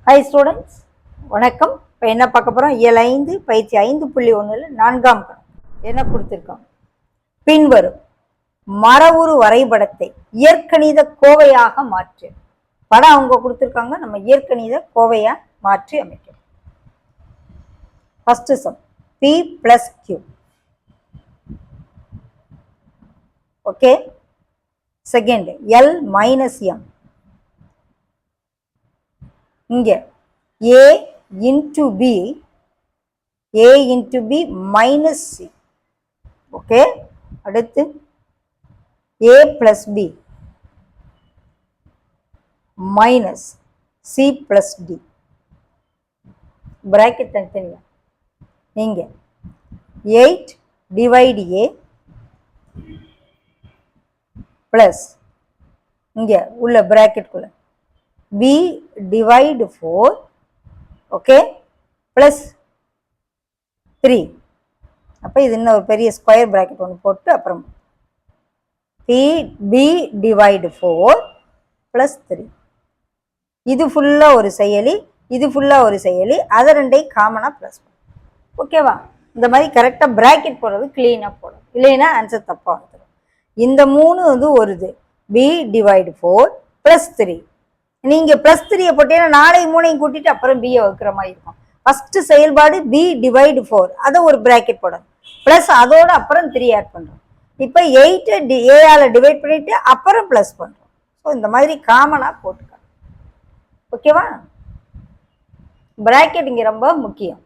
Hi students, வணக்கம். இப்போ என்ன பார்க்க போகிறோம்? இயல் 5 பயிற்சி 5.1 4ஆம் கணக்கு என்ன கொடுத்துருக்கோம்? பின்வரும் மரவுரு வரைபடத்தை இயற்கணித கோவையாக மாற்று. படம் அவங்க கொடுத்துருக்காங்க, நம்ம இயற்கணித கோவையா மாற்றி அமைக்கணும். First sum P + Q. Okay. Second L - M. இங்க A into B minus C. Okay. அடுத்து A plus B minus C plus D. bracket தனித்தனியா. இங்க 8 divide A plus இங்க உள்ள bracket குள்ள B divide 4, ஓகே, plus 3. அப்போ இது இன்னும் ஒரு பெரிய ஸ்கொயர் பிராக்கெட் ஒன்று போட்டு அப்புறம் B divide 4 plus 3. இது ஃபுல்லாக ஒரு செயலி, இது ஃபுல்லாக ஒரு செயலி, அதை ரெண்டையும் காமனாக ப்ளஸ் பண்ணும். ஓகேவா? இந்த மாதிரி கரெக்டாக பிராக்கெட் போடுறது கிளீனாக போடும், இல்லைன்னா ஆன்சர் தப்பாக வந்துடும். இந்த 3 வந்து ஒரு இது B divide 4 plus 3. நீங்க பிளஸ் 3 போட்டீங்கன்னா 4 3 கூட்டிட்டு அப்புறம் B வைக்கிற மாதிரி இருக்கும். ஃபர்ஸ்ட் செயல்பாடு B divide 4, அதை ஒரு பிராக்கெட் போடணும், பிளஸ் அதோட அப்புறம் 3 ஆட் பண்றோம். இப்போ 8 A ஆல டிவைட் பண்ணிட்டு அப்புறம் பிளஸ் பண்றோம். ஸோ இந்த மாதிரி காமனா போட்டுக்கலாம். ஓகேவா? பிராக்கெட் இங்க ரொம்ப முக்கியம்.